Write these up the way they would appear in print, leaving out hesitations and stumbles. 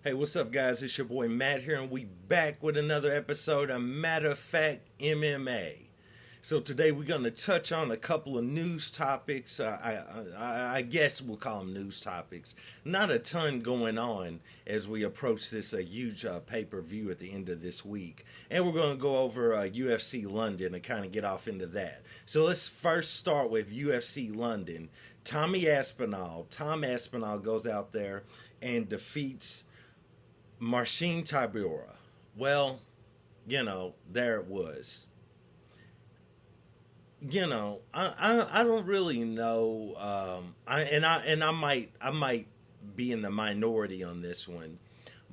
Hey, what's up, guys? It's your boy Matt here, and we back with another episode of Matter of Fact MMA. So today we're going to touch on a couple of news topics. I guess we'll call them news topics. Not a ton going on as we approach this huge pay-per-view at the end of this week. And we're going to go over UFC London and kind of get off into that. So let's first start with UFC London. Tom Aspinall goes out there and defeats Marcin Tybura. Well, there it was. I don't really know. I might be in the minority on this one,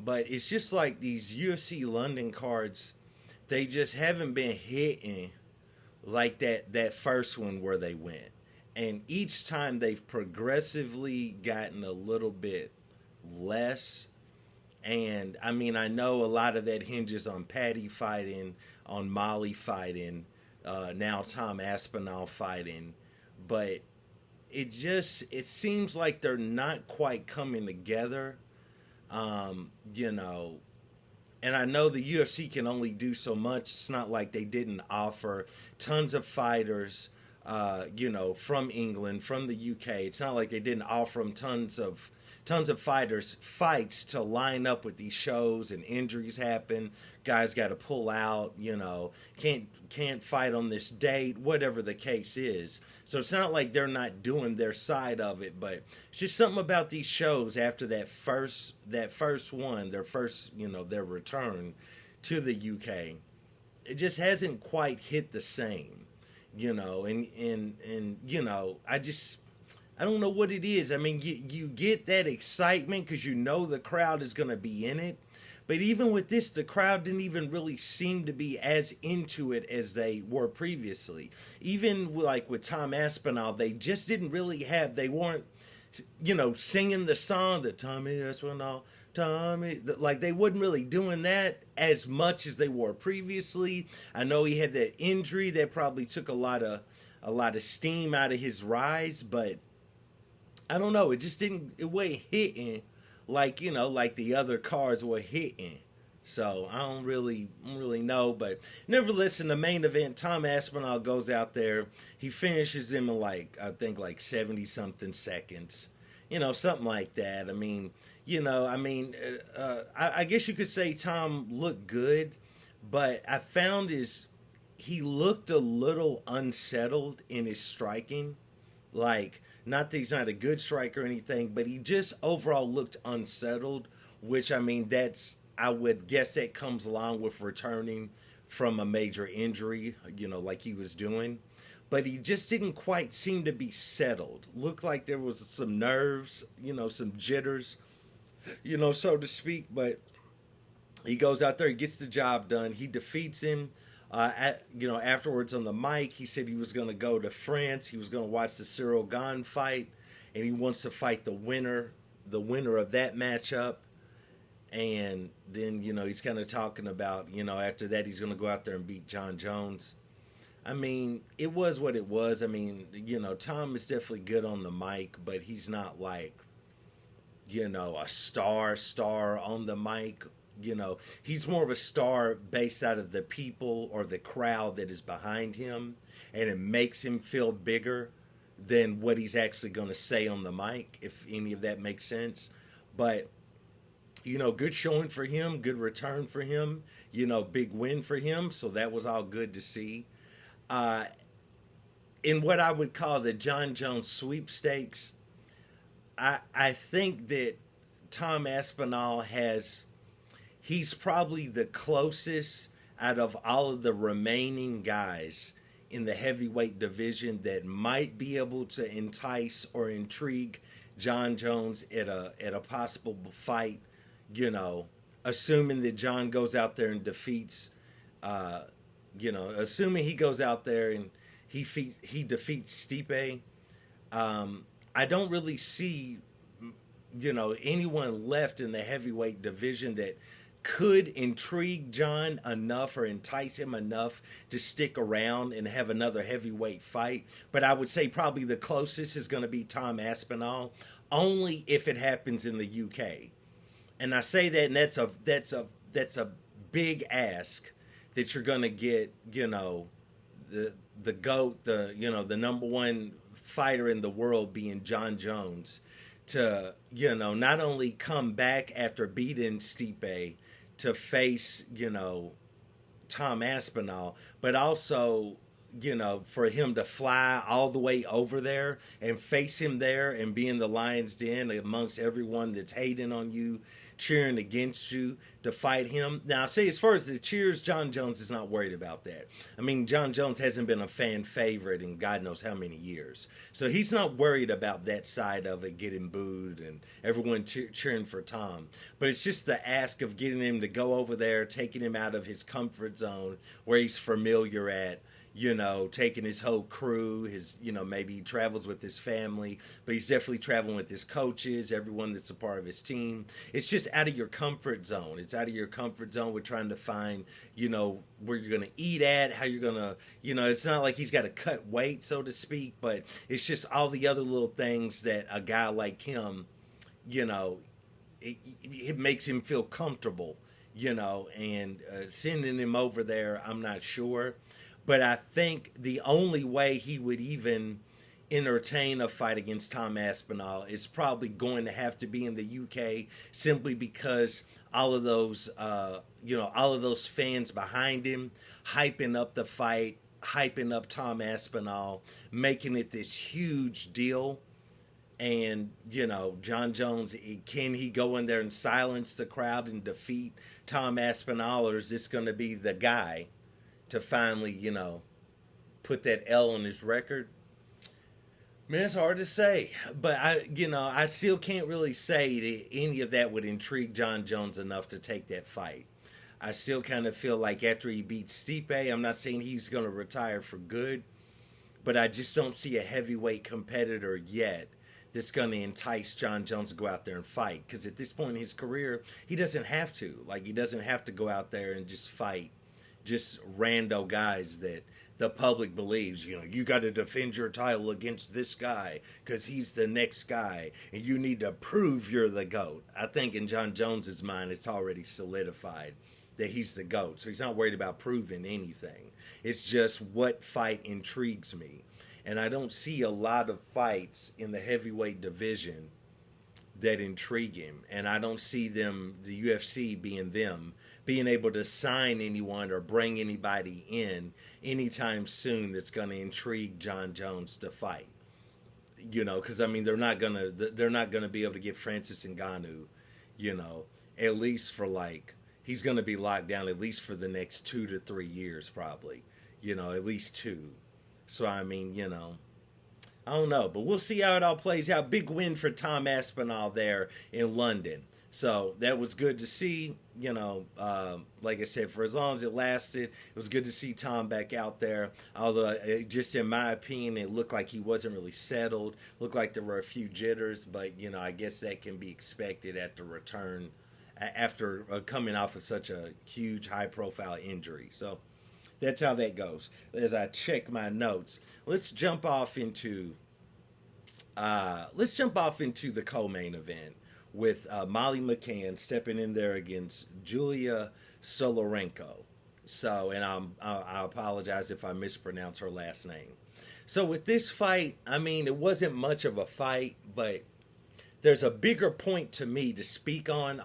but it's just like these UFC London cards, they just haven't been hitting like that first one where they went, and each time they've progressively gotten a little bit less. And I mean, I know a lot of that hinges on Patty fighting, on Molly fighting, now Tom Aspinall fighting, but it seems like they're not quite coming together, you know. And I know the UFC can only do so much. It's not like they didn't offer tons of fighters, from England, from the UK. It's not like they didn't offer them tons of fights to line up with these shows, and injuries happen. Guys got to pull out, can't fight on this date, whatever the case is. So it's not like they're not doing their side of it, but it's just something about these shows after that first one, their return to the UK. It just hasn't quite hit the same, I don't know what it is. I mean, you get that excitement because the crowd is going to be in it. But even with this, the crowd didn't even really seem to be as into it as they were previously. Even like with Tom Aspinall, they just didn't really they weren't, singing the song that Tommy Aspinall, like they wasn't really doing that as much as they were previously. I know he had that injury that probably took a lot of steam out of his rise, but I don't know. It wasn't hitting like the other cards were hitting. So I don't really know, but nevertheless, in the main event, Tom Aspinall goes out there. He finishes him in I think 70 something seconds, something like that. I mean, I guess you could say Tom looked good, but I found he looked a little unsettled in his striking. Not that he's not a good striker or anything, but he just overall looked unsettled, which, I mean, I would guess that comes along with returning from a major injury, like he was doing. But he just didn't quite seem to be settled. Looked like there was some nerves, some jitters, so to speak. But he goes out there, he gets the job done. He defeats him. Afterwards on the mic, he said he was going to go to France. He was going to watch the Cyril Gane fight, and he wants to fight the winner of that matchup. And then, he's kind of talking about, after that, he's going to go out there and beat John Jones. I mean, it was what it was. I mean, Tom is definitely good on the mic, but he's not like, a star on the mic. He's more of a star based out of the people or the crowd that is behind him, and it makes him feel bigger than what he's actually going to say on the mic, if any of that makes sense. But, good showing for him, good return for him, big win for him, so that was all good to see. In what I would call the John Jones sweepstakes, I think that Tom Aspinall he's probably the closest out of all of the remaining guys in the heavyweight division that might be able to entice or intrigue John Jones at a possible fight, assuming that John goes out there and defeats, assuming he goes out there and he defeats Stipe. I don't really see, anyone left in the heavyweight division that could intrigue John enough or entice him enough to stick around and have another heavyweight fight. But I would say probably the closest is going to be Tom Aspinall, only if it happens in the UK. And I say that, and that's a big ask that you're gonna get, the GOAT, the number one fighter in the world being John Jones, to, not only come back after beating Stipe to face, Tom Aspinall, but also, for him to fly all the way over there and face him there and be in the Lion's Den amongst everyone that's hating on you, cheering against you, to fight him. Now, I say, as far as the cheers, John Jones is not worried about that. I mean, John Jones hasn't been a fan favorite in God knows how many years. So he's not worried about that side of it, getting booed and everyone cheering for Tom. But it's just the ask of getting him to go over there, taking him out of his comfort zone where he's familiar at, taking his whole crew, maybe he travels with his family, but he's definitely traveling with his coaches, everyone that's a part of his team. It's just out of your comfort zone. It's out of your comfort zone. We're trying to find, where you're going to eat at, how you're going to, it's not like he's got to cut weight, so to speak, but it's just all the other little things that a guy like him, it makes him feel comfortable, and sending him over there, I'm not sure. But I think the only way he would even entertain a fight against Tom Aspinall is probably going to have to be in the UK, simply because all of those, all of those fans behind him, hyping up the fight, hyping up Tom Aspinall, making it this huge deal. And, John Jones, can he go in there and silence the crowd and defeat Tom Aspinall, or is this going to be the guy to finally, put that L on his record? Man, it's hard to say. But I still can't really say that any of that would intrigue John Jones enough to take that fight. I still kind of feel like after he beats Stipe, I'm not saying he's going to retire for good, but I just don't see a heavyweight competitor yet that's going to entice John Jones to go out there and fight. Because at this point in his career, he doesn't have to. Like, he doesn't have to go out there and just fight just rando guys that the public believes, you got to defend your title against this guy because he's the next guy and you need to prove you're the GOAT. I think in John Jones's mind, it's already solidified that he's the GOAT. So he's not worried about proving anything. It's just what fight intrigues me. And I don't see a lot of fights in the heavyweight division that intrigue him. And I don't see them, the UFC being able to sign anyone or bring anybody in anytime soon that's going to intrigue John Jones to fight. Because I mean, they're not gonna be able to get Francis Ngannou, at least for he's going to be locked down at least for the next 2 to 3 years, probably, at least 2. So I mean, I don't know, but we'll see how it all plays out. Big win for Tom Aspinall there in London. So that was good to see, like I said, for as long as it lasted, it was good to see Tom back out there. Although, just in my opinion, it looked like he wasn't really settled. Looked like there were a few jitters, but, I guess that can be expected at the return after coming off of such a huge, high-profile injury. So that's how that goes. As I check my notes, let's jump off into the co-main event with Molly McCann stepping in there against Julia Solorenko. So, and I apologize if I mispronounce her last name. So with this fight, I mean, it wasn't much of a fight, but there's a bigger point to me to speak on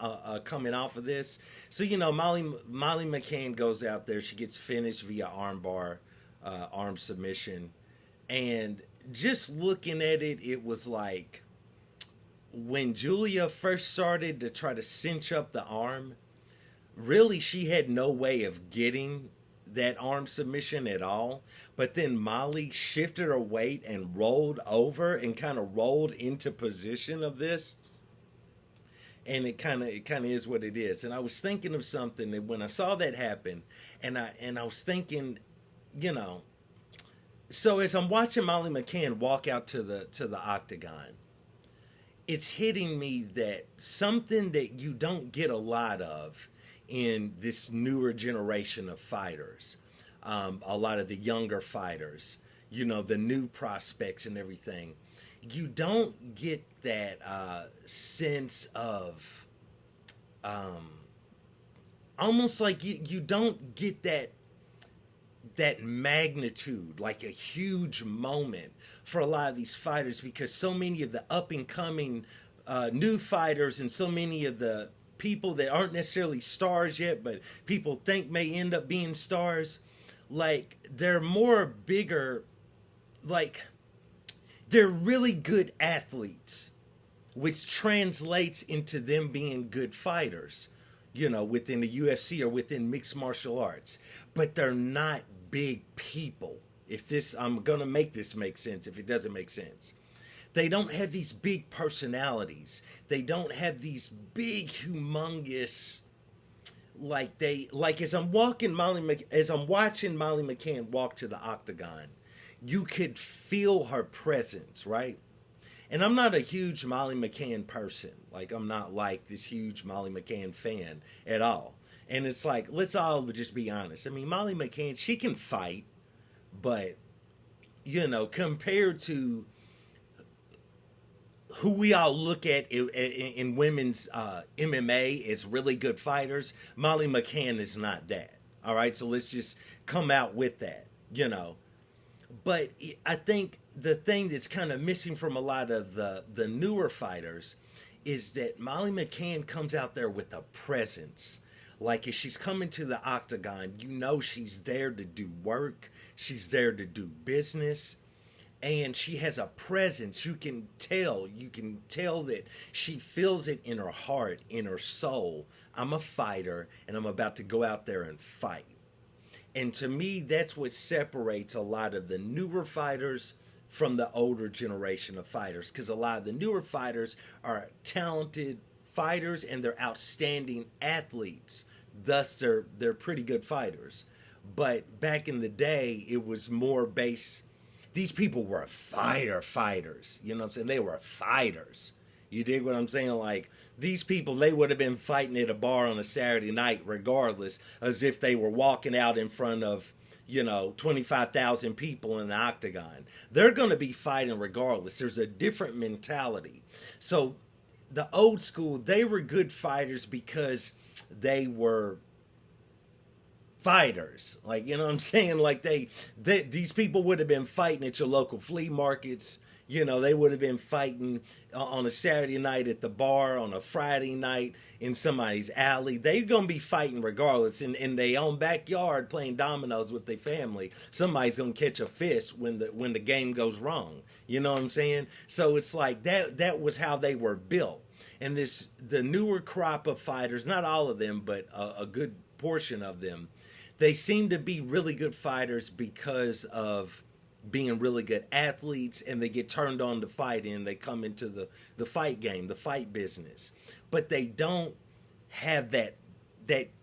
coming off of this. So, Molly McCann goes out there. She gets finished via armbar, arm submission. And just looking at it, it was like when Julia first started to try to cinch up the arm, really she had no way of getting that arm submission at all. But then Molly shifted her weight and rolled over and kind of rolled into position of this. And it kind of is what it is. And I was thinking of something that when I saw that happen, and I was thinking, so as I'm watching Molly McCann walk out to the octagon, it's hitting me that something that you don't get a lot of in this newer generation of fighters, a lot of the younger fighters, the new prospects and everything, you don't get that sense of almost like you don't get that magnitude, like a huge moment for a lot of these fighters, because so many of the up and coming new fighters and so many of the people that aren't necessarily stars yet, but people think may end up being stars, like they're more bigger, like they're really good athletes, which translates into them being good fighters, within the UFC or within mixed martial arts. But they're not big people. I'm going to make this make sense if it doesn't make sense. They don't have these big personalities. They don't have these big, humongous, as I'm watching Molly McCann walk to the octagon, you could feel her presence, right? And I'm not a huge Molly McCann person. Like, I'm not like this huge Molly McCann fan at all. And it's like, let's all just be honest. I mean, Molly McCann, she can fight, but, compared to who we all look at in women's MMA as really good fighters, Molly McCann is not that. All right, so let's just come out with that. But I think the thing that's kind of missing from a lot of the newer fighters is that Molly McCann comes out there with a presence. Like, if she's coming to the octagon, she's there to do work. She's there to do business. And she has a presence. You can tell that she feels it in her heart, in her soul. I'm a fighter, and I'm about to go out there and fight. And to me, that's what separates a lot of the newer fighters from the older generation of fighters. Because a lot of the newer fighters are talented fighters and they're outstanding athletes. Thus, they're pretty good fighters. But back in the day, it was more based. These people were fighters. You know what I'm saying? They were fighters. You dig what I'm saying? Like, these people, they would have been fighting at a bar on a Saturday night regardless, as if they were walking out in front of, 25,000 people in the octagon. They're going to be fighting regardless. There's a different mentality. So the old school, they were good fighters because they were fighters. Like, you know what I'm saying? Like, these people would have been fighting at your local flea markets. They would have been fighting on a Saturday night at the bar, on a Friday night in somebody's alley. They're going to be fighting regardless. In their own backyard playing dominoes with their family. Somebody's going to catch a fist when the game goes wrong. You know what I'm saying? So it's like that was how they were built. And the newer crop of fighters, not all of them, but a good portion of them, they seem to be really good fighters because of being really good athletes, and they get turned on to fighting, and they come into the fight game, the fight business. But they don't have that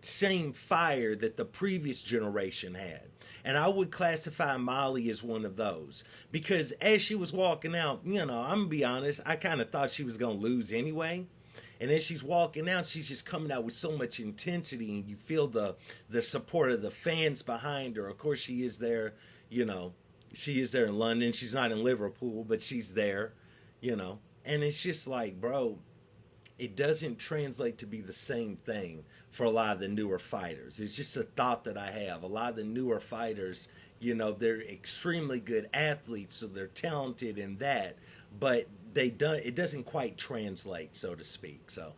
same fire that the previous generation had. And I would classify Molly as one of those. Because as she was walking out, I'm going to be honest, I kind of thought she was going to lose anyway. And as she's walking out, she's just coming out with so much intensity, and you feel the support of the fans behind her. Of course, she is there, she is there in London. She's not in Liverpool, but she's there, And it's just like, bro, it doesn't translate to be the same thing for a lot of the newer fighters. It's just a thought that I have. A lot of the newer fighters, they're extremely good athletes, so they're talented in that, but it doesn't quite translate, so to speak. So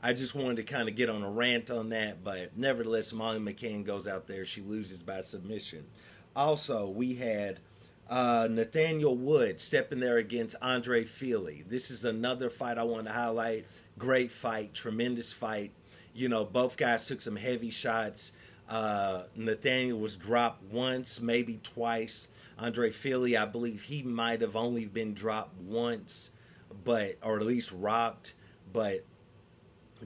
I just wanted to kind of get on a rant on that, but nevertheless, Molly McCann goes out there. She loses by submission. Also, we had Nathaniel Wood stepping there against Andre Fili. This is another fight I want to highlight. Great fight, tremendous fight. Both guys took some heavy shots. Nathaniel was dropped once, maybe twice. Andre Fili, I believe he might have only been dropped once, or at least rocked. But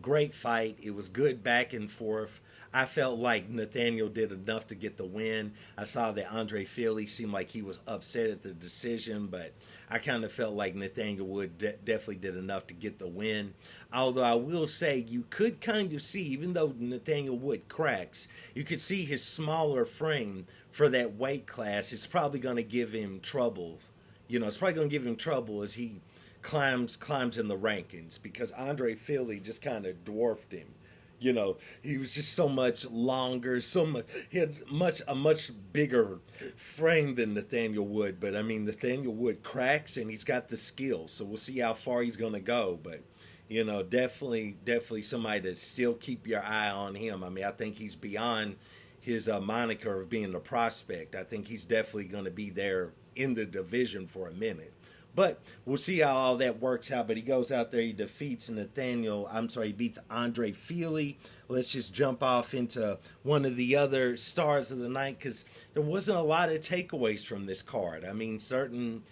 great fight. It was good back and forth. I felt like Nathaniel did enough to get the win. I saw that Andre Fili seemed like he was upset at the decision, but I kind of felt like Nathaniel Wood definitely did enough to get the win. Although I will say, you could kind of see, even though Nathaniel Wood cracks, you could see his smaller frame for that weight class is probably going to give him trouble. It's probably going to give him trouble as he climbs in the rankings, because Andre Fili just kind of dwarfed him. He was just so much longer, so much. He had a much bigger frame than Nathaniel Wood. But I mean, Nathaniel Wood cracks, and he's got the skill. So we'll see how far he's gonna go. But definitely somebody to still keep your eye on him. I mean, I think he's beyond his moniker of being a prospect. I think he's definitely going to be there in the division for a minute. But we'll see how all that works out. But he goes out there, he beats Andre Feely. Let's just jump off into one of the other stars of the night, because there wasn't a lot of takeaways from this card. I mean, certain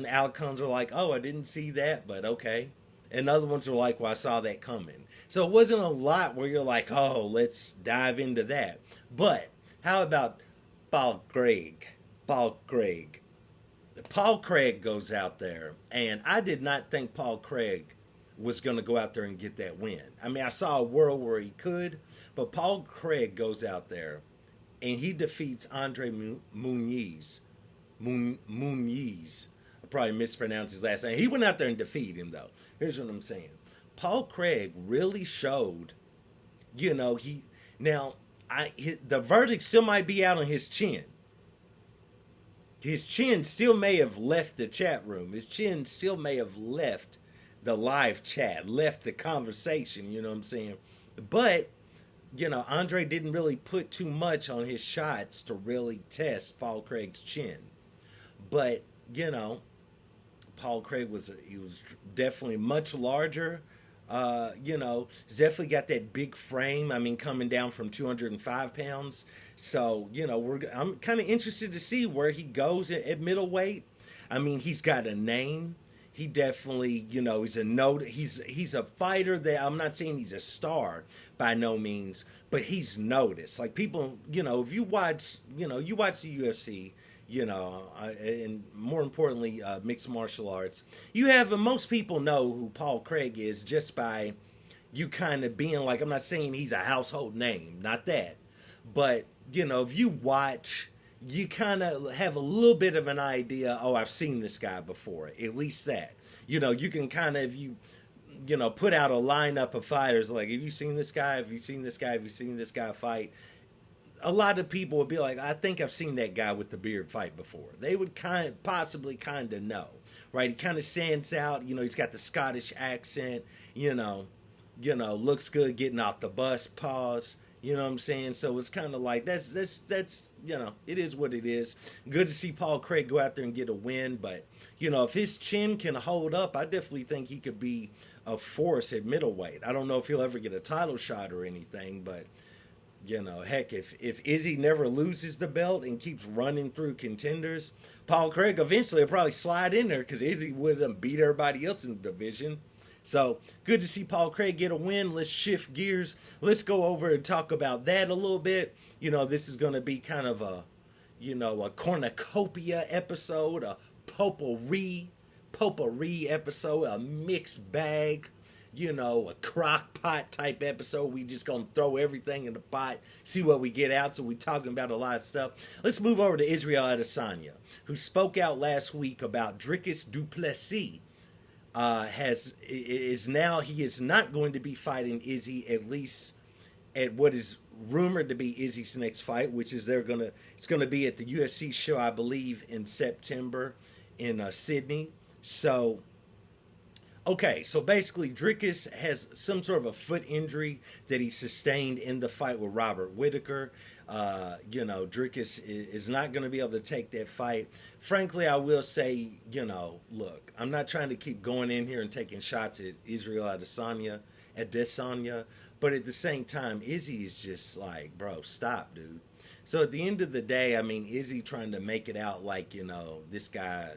outcomes are like, oh, I didn't see that, but okay. And other ones are like, well, I saw that coming. So it wasn't a lot where you're like, oh, let's dive into that. But how about Paul Craig? Paul Craig goes out there, and I did not think Paul Craig was going to go out there and get that win. I mean, I saw a world where he could, but Paul Craig goes out there, and he defeats Andre Muniz. I probably mispronounced his last name. He went out there and defeated him, though. Here's what I'm saying. Paul Craig really showed, the verdict still might be out on his chin. His chin still may have left the chat room. His chin still may have left the live chat, left the conversation, you know what I'm saying? But, Andre didn't really put too much on his shots to really test Paul Craig's chin. But, Paul Craig was definitely much larger. He's definitely got that big frame. I mean, coming down from 205 pounds. So, I'm kind of interested to see where he goes at middleweight. I mean, he's got a name. He definitely, he's a fighter that, I'm not saying he's a star by no means, but he's noticed. Like, people, if you watch, you watch the UFC, and more importantly, mixed martial arts, most people know who Paul Craig is just by you kind of being like, I'm not saying he's a household name, not that, but, if you watch, you kind of have a little bit of an idea, oh, I've seen this guy before, at least that. You can kind of, put out a lineup of fighters, like, have you seen this guy? Have you seen this guy? Have you seen this guy fight? A lot of people would be like, I think I've seen that guy with the beard fight before. They would possibly know, right? He kind of stands out. He's got the Scottish accent, looks good getting off the bus, pause. You know what I'm saying? So it's kind of like, that's it is what it is. Good to see Paul Craig go out there and get a win. But, if his chin can hold up, I definitely think he could be a force at middleweight. I don't know if he'll ever get a title shot or anything, but heck, if Izzy never loses the belt and keeps running through contenders, Paul Craig eventually will probably slide in there, because Izzy would have beat everybody else in the division. So, good to see Paul Craig get a win. Let's shift gears. Let's go over and talk about that a little bit. This is going to be kind of a cornucopia episode, a potpourri episode, a mixed bag. A crock pot type episode. We just gonna throw everything in the pot, see what we get out. So we talking about a lot of stuff. Let's move over to Israel Adesanya, who spoke out last week about Dricus du Plessis. He is not going to be fighting Izzy, at least at what is rumored to be Izzy's next fight, which is it's gonna be at the UFC show, I believe, in September in Sydney. So. Okay, so basically, Dricus has some sort of a foot injury that he sustained in the fight with Robert Whittaker. Dricus is not going to be able to take that fight. Frankly, I will say, look, I'm not trying to keep going in here and taking shots at Israel Adesanya, but at the same time, Izzy is just like, bro, stop, dude. So at the end of the day, I mean, Izzy trying to make it out like, this guy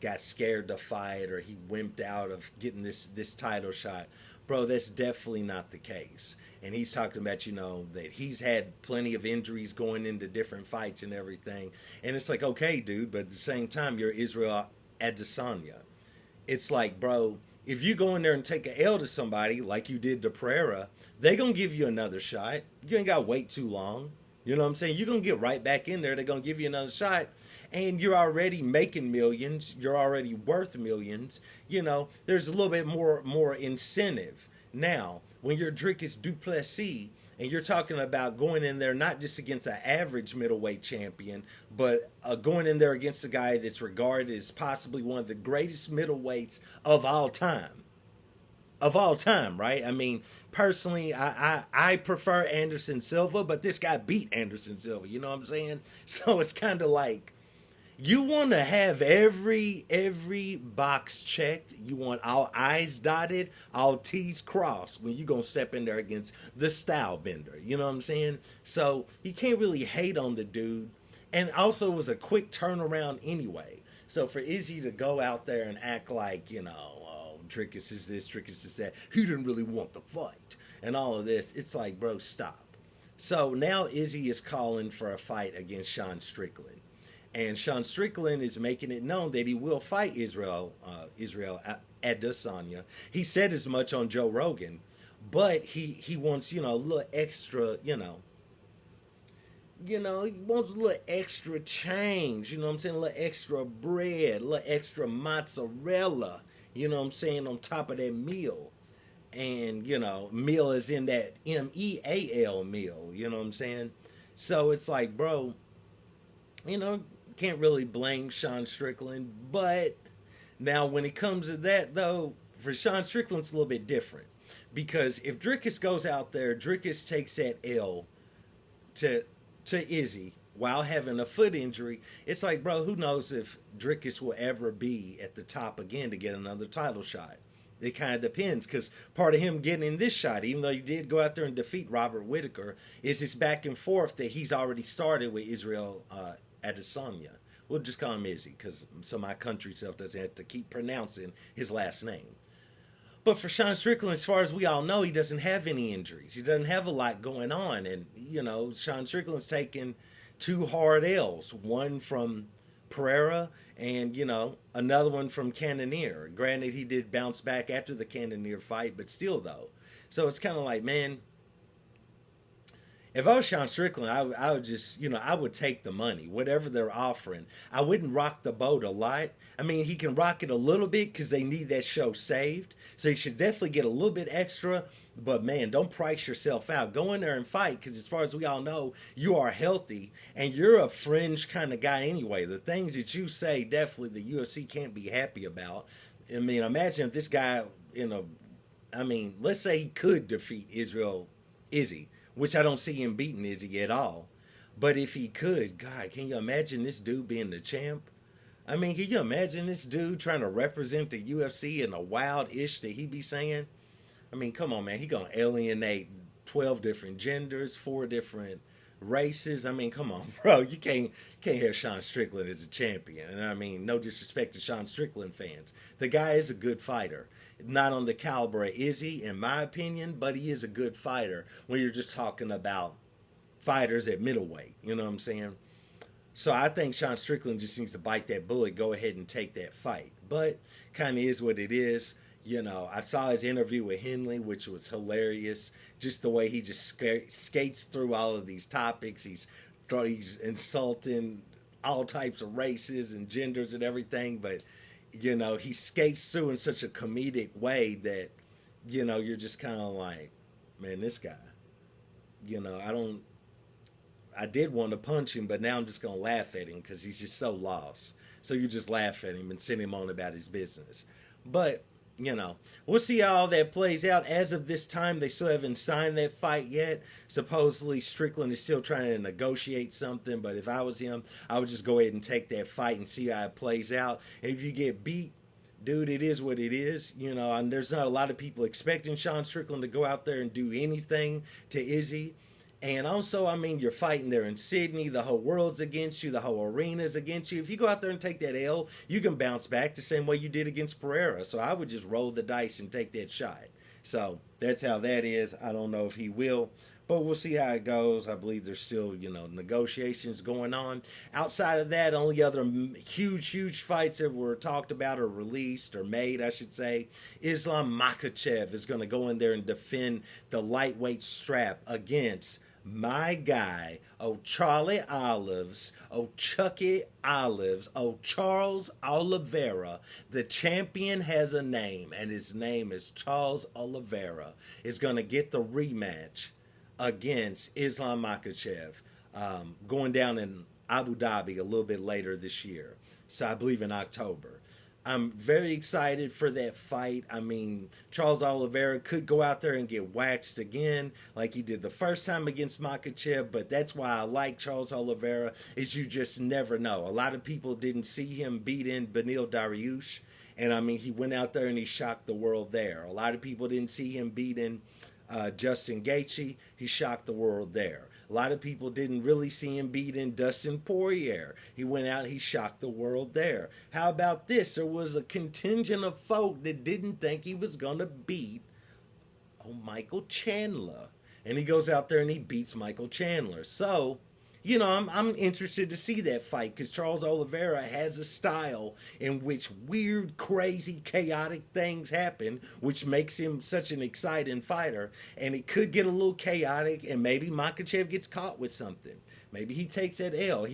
got scared to fight or he wimped out of getting this title shot. Bro, that's definitely not the case. And he's talking about, that he's had plenty of injuries going into different fights and everything. And it's like, okay, dude, but at the same time, you're Israel Adesanya. It's like, bro, if you go in there and take an L to somebody like you did to Pereira, they going to give you another shot. You ain't got to wait too long. You know what I'm saying? You're going to get right back in there. They're going to give you another shot. And you're already making millions. You're already worth millions. There's a little bit more incentive Now, when you're Dricus du Plessis and you're talking about going in there not just against an average middleweight champion, but going in there against a guy that's regarded as possibly one of the greatest middleweights of all time. Of all time, right? I mean, personally, I prefer Anderson Silva, but this guy beat Anderson Silva. You know what I'm saying? So it's kind of like you want to have every box checked. You want all I's dotted, all T's crossed when you gonna step in there against the style bender. You know what I'm saying? So you can't really hate on the dude. And also it was a quick turnaround anyway. So for Izzy to go out there and act like, oh, Dricus is this, Dricus is that, he didn't really want the fight and all of this, it's like, bro, stop. So now Izzy is calling for a fight against Sean Strickland. And Sean Strickland is making it known that he will fight Israel Adesanya. He said as much on Joe Rogan, but he wants, a little extra, he wants a little extra change, you know what I'm saying? A little extra bread, a little extra mozzarella, you know what I'm saying, on top of that meal. And, meal is in that MEAL meal, you know what I'm saying? So it's like, bro, can't really blame Sean Strickland, but now when it comes to that, though, for Sean Strickland, it's a little bit different. Because if Dricus goes out there, Dricus takes that L to Izzy while having a foot injury, it's like, bro, who knows if Dricus will ever be at the top again to get another title shot. It kind of depends, because part of him getting in this shot, even though he did go out there and defeat Robert Whittaker, is this back and forth that he's already started with Israel Adesanya. We'll just call him Izzy, because so my country self doesn't have to keep pronouncing his last name. But for Sean Strickland, as far as we all know, he doesn't have any injuries. He doesn't have a lot going on. And, Sean Strickland's taken 2 hard L's. One from Pereira and, another one from Cannonier. Granted, he did bounce back after the Cannonier fight, but still, though. So it's kind of like, man, if I was Sean Strickland, I would just, I would take the money, whatever they're offering. I wouldn't rock the boat a lot. I mean, he can rock it a little bit because they need that show saved. So he should definitely get a little bit extra. But, man, don't price yourself out. Go in there and fight, because as far as we all know, you are healthy. And you're a fringe kind of guy anyway. The things that you say, definitely the UFC can't be happy about. I mean, imagine if this guy, let's say he could defeat Izzy. Which I don't see him beating Izzy at all. But if he could, God, can you imagine this dude being the champ? I mean, can you imagine this dude trying to represent the UFC in a wild-ish that he be saying? I mean, come on, man. He going to alienate 12 different genders, 4 different races. I mean, come on, bro. You can't have Sean Strickland as a champion. And I mean, no disrespect to Sean Strickland fans. The guy is a good fighter. Not on the caliber of Izzy, in my opinion, but he is a good fighter when you're just talking about fighters at middleweight. You know what I'm saying? So I think Sean Strickland just needs to bite that bullet, go ahead and take that fight. But kind of is what it is. I saw his interview with Henley, which was hilarious. Just the way he just skates through all of these topics. He's insulting all types of races and genders and everything, but he skates through in such a comedic way that, you're just kind of like, man, this guy, I did want to punch him, but now I'm just going to laugh at him because he's just so lost. So you just laugh at him and send him on about his business. But, we'll see how all that plays out. As of this time, they still haven't signed that fight yet. Supposedly, Strickland is still trying to negotiate something, but if I was him, I would just go ahead and take that fight and see how it plays out. And if you get beat, dude, it is what it is. And there's not a lot of people expecting Sean Strickland to go out there and do anything to Izzy. And also, I mean, you're fighting there in Sydney. The whole world's against you. The whole arena's against you. If you go out there and take that L, you can bounce back the same way you did against Pereira. So I would just roll the dice and take that shot. So that's how that is. I don't know if he will, but we'll see how it goes. I believe there's still, negotiations going on. Outside of that, only other huge fights that were talked about or released or made, I should say, Islam Makhachev is going to go in there and defend the lightweight strap against my guy, oh Charlie Olives, oh Chucky Olives, oh Charles Oliveira. The champion has a name, and his name is Charles Oliveira. Is going to get the rematch against Islam Makhachev, going down in Abu Dhabi a little bit later this year. So I believe in October. I'm very excited for that fight. I mean, Charles Oliveira could go out there and get waxed again like he did the first time against Makhachev, but that's why I like Charles Oliveira, is you just never know. A lot of people didn't see him beat in Beneil Dariush, and I mean, he went out there and he shocked the world there. A lot of people didn't see him beat in Justin Gaethje. He shocked the world there. A lot of people didn't really see him beat in Dustin Poirier. He went out, he shocked the world there. How about this? There was a contingent of folk that didn't think he was going to beat Michael Chandler. And he goes out there and he beats Michael Chandler. So, you know, I'm interested to see that fight because Charles Oliveira has a style in which weird, crazy, chaotic things happen, which makes him such an exciting fighter. And it could get a little chaotic, and maybe Makhachev gets caught with something. Maybe he takes that L.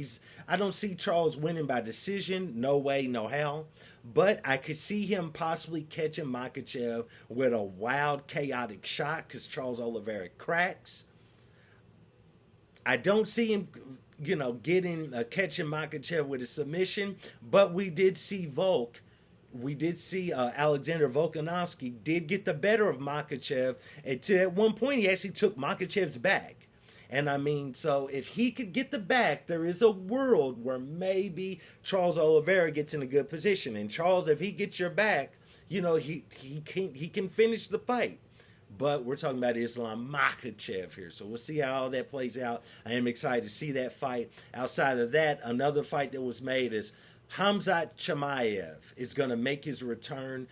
I don't see Charles winning by decision. No way, no how. But I could see him possibly catching Makhachev with a wild, chaotic shot because Charles Oliveira cracks. I don't see him, you know, catching Makhachev with a submission, but we did see Alexander Volkanovski did get the better of Makhachev. And at one point, he actually took Makhachev's back. And I mean, so if he could get the back, there is a world where maybe Charles Oliveira gets in a good position. And Charles, if he gets your back, you know, he can finish the fight. But we're talking about Islam Makhachev here. So we'll see how all that plays out. I am excited to see that fight. Outside of that, another fight that was made is Khamzat Chimaev is going to make his return.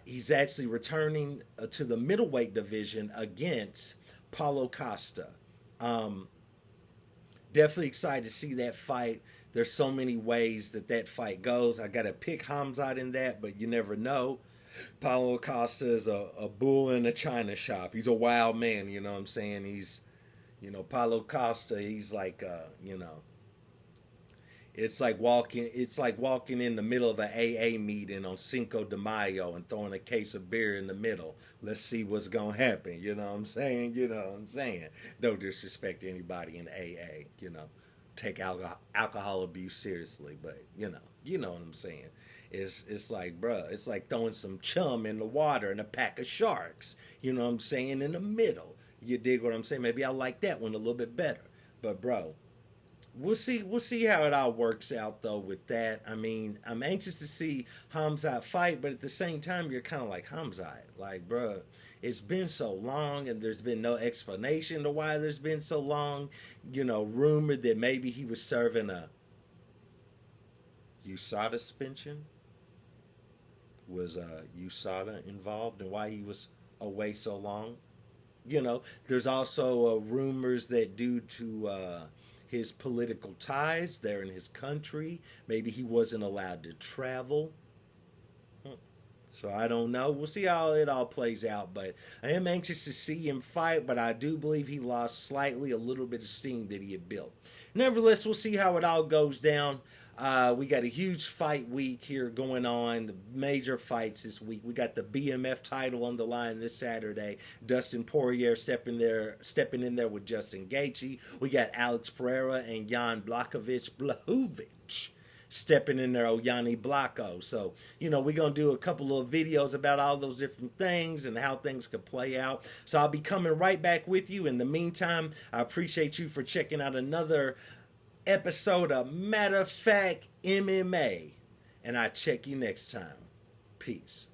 He's actually returning to the middleweight division against Paulo Costa. Definitely excited to see that fight. There's so many ways that fight goes. I got to pick Khamzat in that, but you never know. Paulo Costa is a bull in a china shop. He's a wild man, you know what I'm saying? Paulo Costa, he's like, it's like walking in the middle of an AA meeting on Cinco de Mayo and throwing a case of beer in the middle. Let's see what's going to happen, you know what I'm saying? You know what I'm saying? Don't disrespect anybody in AA, you know. Take alcohol abuse seriously, but you know what I'm saying. It's like, bruh, it's like throwing some chum in the water and a pack of sharks. You know what I'm saying? In the middle. You dig what I'm saying? Maybe I like that one a little bit better. But bro, we'll see how it all works out though with that. I mean, I'm anxious to see Khamzat fight, but at the same time, you're kind of like Khamzat, like, bruh, it's been so long and there's been no explanation to why there's been so long. You know, rumored that maybe he was serving a USADA suspension. Was USADA involved and why he was away so long? You know, there's also rumors that due to his political ties there in his country, maybe he wasn't allowed to travel. So I don't know. We'll see how it all plays out. But I am anxious to see him fight. But I do believe he lost slightly a little bit of steam that he had built. Nevertheless, we'll see how it all goes down. We got a huge fight week here going on. The major fights this week. We got the BMF title on the line this Saturday. Dustin Poirier stepping in there with Justin Gaethje. We got Alex Pereira and Jan Blachowicz stepping in there, Yanni Blacko. So, you know, we're going to do a couple of videos about all those different things and how things could play out. So I'll be coming right back with you. In the meantime, I appreciate you for checking out another episode of Matter of Fact MMA. And I'll check you next time. Peace.